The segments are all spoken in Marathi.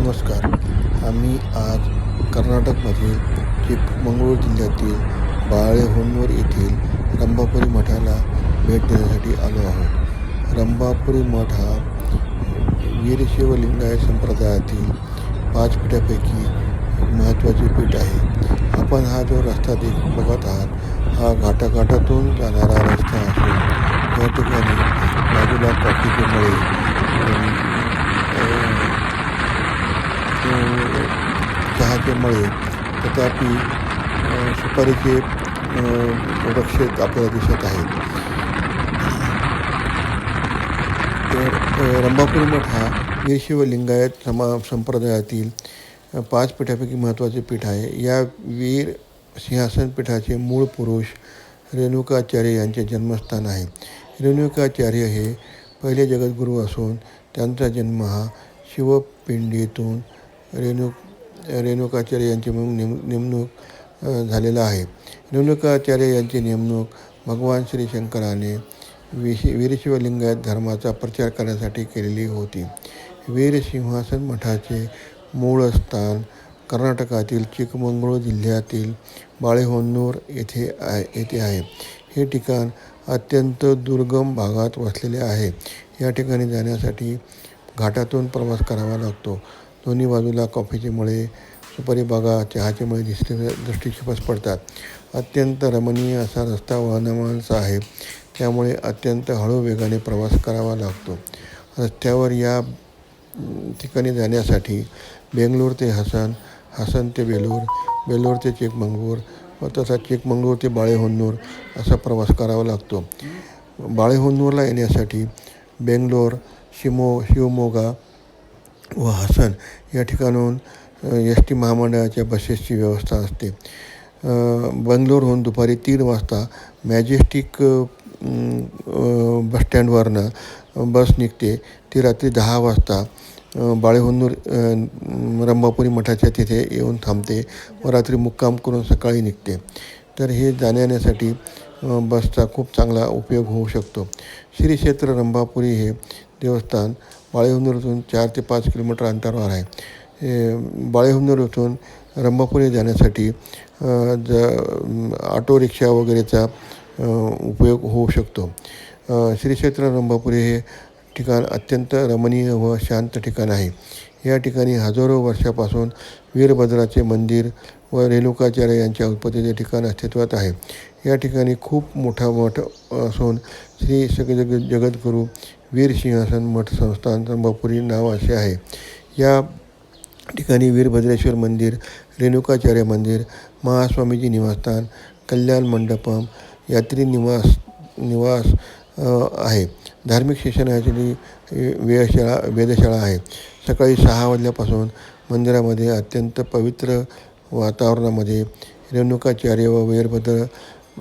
नमस्कार. आम्ही आज कर्नाटकमधील चिಕ್ಕमंगळूर जिल्ह्यातील बाळेहोन्नूर येथील रंभापुरी मठाला भेट देण्यासाठी आलो आहोत. रंभापुरी मठ हा वीरशैव लिंगायत संप्रदायातील 5 पीठापैकी महत्त्वाचे पीठ आहे. आपण हा जो रस्ता बघत आहात हा घाटाघाटातून जाणारा रस्ता असून या ठिकाणी बाजूला कॉफीचे मळे, चहाचे मळे, तथापि सुपारीचे वृक्ष आपल्याला दिसत आहेत. तर रंभापुरी मठ हा वीरशैव लिंगायत संप्रदायातील 5 पीठापैकी महत्त्वाचे पीठ आहे. या वीर सिंहासन पीठाचे मूळ पुरुष रेणुकाचार्य यांचे जन्मस्थान आहे. रेणुकाचार्य हे पहिले जगद्गुरू असून त्यांचा जन्म हा शिवपिंडीतून रेणुकाचार्य यांची नेमणूक झालेला आहे. रेणुकाचार्य यांची नेमणूक भगवान श्री शंकराने वीरशैव लिंगायत धर्माचा प्रचार करण्यासाठी केलेली होती. वीर सिंहासन मठाचे मूळ स्थान कर्नाटकातील चिಕ್ಕमंगळूर जिल्ह्यातील बाळेहोन्नूर येथे आहे. हे ठिकाण अत्यंत दुर्गम भागात वसलेले आहे. या ठिकाणी जाण्यासाठी घाटातून प्रवास करावा लागतो. दोन्ही बाजूला कॉफीचे मळे, सुपारी बागा, चहाचे मळे दृष्टीक्षेपास पडतात. अत्यंत रमणीय असा रस्ता वाहनांचा आहे, त्यामुळे अत्यंत हळू वेगाने प्रवास करावा लागतो. रस्त्यावर या ठिकाणी जाण्यासाठी बेंगलोर ते हसन ते बेलूर ते चिಕ್ಕमंगळूर व तसा चिಕ್ಕमंगळूर ते बाळेहोन्नूर असा प्रवास करावा लागतो. बाळेहोन्नूरला येण्यासाठी बेंगलोर, शिवमोगा व हसन या ठिकाणाहून ST महामंडळाच्या बसेसची व्यवस्था असते. बेंगलोरहून दुपारी 3 वाजता मॅजेस्टिक बसस्टँडवरनं बस निघते. ती रात्री 10 वाजता बाळेहोन्नूर रंभापुरी मठाच्या तिथे येऊन थांबते व रात्री मुक्काम करून सकाळी निघते. तर हे जाण्यासाठी बसचा खूप चांगला उपयोग होऊ शकतो. श्री क्षेत्र रंभापुरी हे देवस्थान बाळेहोन्नूरतून 4 ते 5 किलोमीटर अंतरावर आहे. बाळेहोन्नूर येथून रंभापुरी जाण्यासाठी ऑटो रिक्षा वगैरेचा उपयोग होऊ शकतो. श्री क्षेत्र रंभापुरी हे ठिकाण अत्यंत रमणीय व शांत ठिकाण आहे. या ठिकाणी हजारो वर्षापासून वीरभद्राचे मंदिर व रेणुकाचार्य यांच्या उत्पत्तीचे ठिकाण अस्तित्वात आहे. या ठिकाणी खूप मोठा मठ असून श्री जगद्गुरू वीर सिंहासन मठ संस्थान रंभापुरी नाव असे आहे. या ठिकाणी वीरभद्रेश्वर मंदिर, रेणुकाचार्य मंदिर, महास्वामीजी निवासस्थान, कल्याण मंडपम, यात्री निवास आहे. धार्मिक शिक्षणाची वेधशाळा आहे. सकाळी 6 वाजल्यापासून मंदिरामध्ये अत्यंत पवित्र वातावरणामध्ये रेणुकाचार्य व वीरभद्र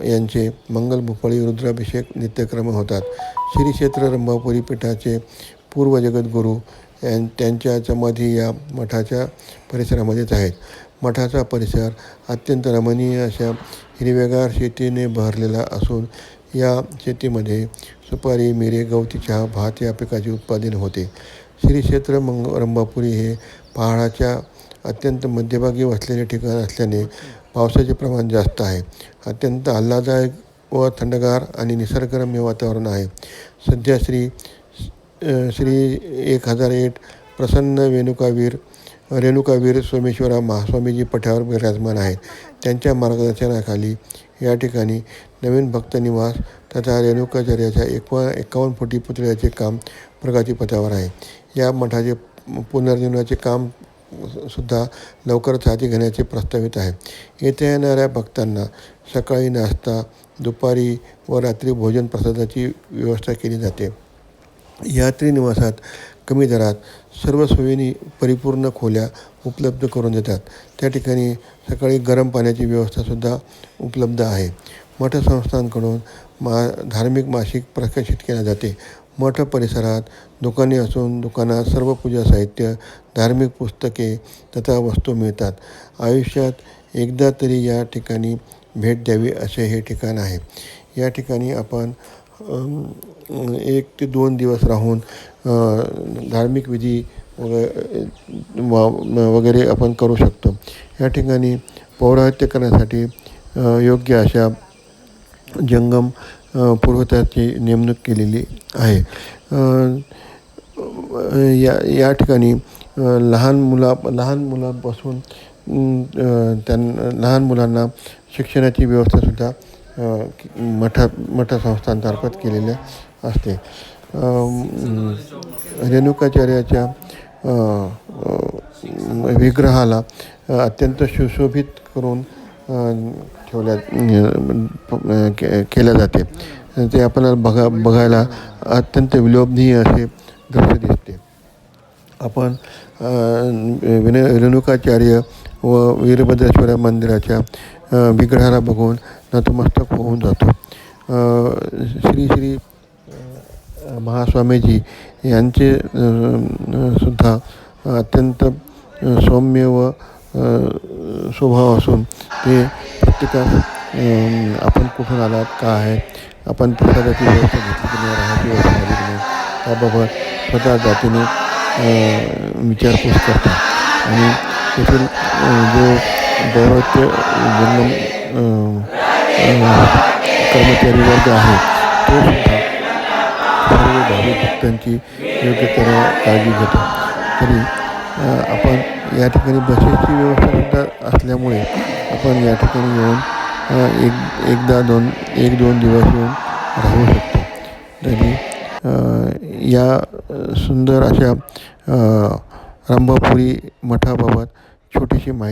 यांचे मंगलभूपाळी रुद्राभिषेक नित्यक्रम होतात. श्री क्षेत्र रंभापुरी पीठाचे पूर्व जगद्गुरू त्यांच्या समाधी या मठाच्या परिसरामध्येच आहेत. मठाचा परिसर अत्यंत रमणीय अशा हिरव्यागार शेतीने बहरलेला असून या शेतीमध्ये सुपारी, मिरे, गवती चहा, भात या पिकाचे उत्पादन होते. श्री क्षेत्र रंभापुरी हे पहाडाच्या अत्यंत मध्यभागी वसलेले ठिकाण असल्याने पावसाचे प्रमाण जास्त आहे. अत्यंत आल्हाददायक व थंडगार आणि निसर्गरम्य वातावरण आहे. सध्या श्री 1008 प्रसन्न रेणुकावीर सोमेश्वरा महास्वामीजी पठावर विराजमान आहेत. त्यांच्या मार्गदर्शनाखाली या ठिकाणी नवीन भक्त निवास तथा रेणुकाचार्याच्या 51 फुटी पुतळ्याचे काम प्रगतीपथावर आहे. या मठाचे पुनर्निर्माणाचे काम सुद्धा लवकरच हाती घेण्याचे प्रस्तावित आहे. येथे येणाऱ्या भक्तांना सकाळी नाश्ता, दुपारी व रात्री भोजन प्रसादाची व्यवस्था केली जाते. यात्री निवासात कमी दरात सर्व सोयींनी परिपूर्ण खोल्या उपलब्ध करून देतात. त्या ठिकाणी सकाळी गरम पाण्याची व्यवस्थासुद्धा उपलब्ध आहे. मठ संस्थांकडून धार्मिक मासिक प्रकाशित केले जाते. मठ परिसरात दुकाने असून दुकानात सर्व पूजा साहित्य, धार्मिक पुस्तके तथा वस्तू मिळतात. आयुष्यात एकदा तरी या ठिकाणी भेट द्यावी असे हे ठिकाण आहे. या ठिकाणी आपण 1 ते 2 दिवस राहून धार्मिक विधी वगैरे आपण करू शकतो. या ठिकाणी पौराहित्य करण्यासाठी योग्य अशा जंगम पुरोहिताची नेमणूक केलेली आहे. या ठिकाणी लहान मुलांपासून लहान मुलांना शिक्षणाची व्यवस्थासुद्धा मठ संस्थांमार्फत केलेल्या असते. रेणुकाचार्याच्या विग्रहाला अत्यंत सुशोभित करून केल्या जाते. ते आपल्याला बघायला अत्यंत विलोभनीय असे दृश्य दिसते. आपण रेणुकाचार्य व वीरभद्रेश्वर मंदिराच्या विग्रहाला बघून नतमस्तक होऊन जातो. श्री श्री महास्वामीजी यांचे सुद्धा अत्यंत सौम्य व स्वभाव असून ते प्रत्येकास आपण कुठून आलात, का आहे, आपण प्रसादाची व्यवस्था घेतली की नाही, राहायची व्यवस्था झाली की नाही, त्याबाबत स्वतः जातीने विचारपूस करतात. आणि तेथील जो दैवत्य जंगम कर्मचारी वर्ग आहे तो सुद्धा सर्व भाविक भक्तांची योग्यतेने काळजी घेतो. तरी आपण या ठिकाणी बसेसची व्यवस्थासुद्धा असल्यामुळे आपण या ठिकाणी येऊन एक दोन दिवस येऊन राहू शकतो. तरी या सुंदर अशा रंभापुरी मठाबाबत छोटीशी माहिती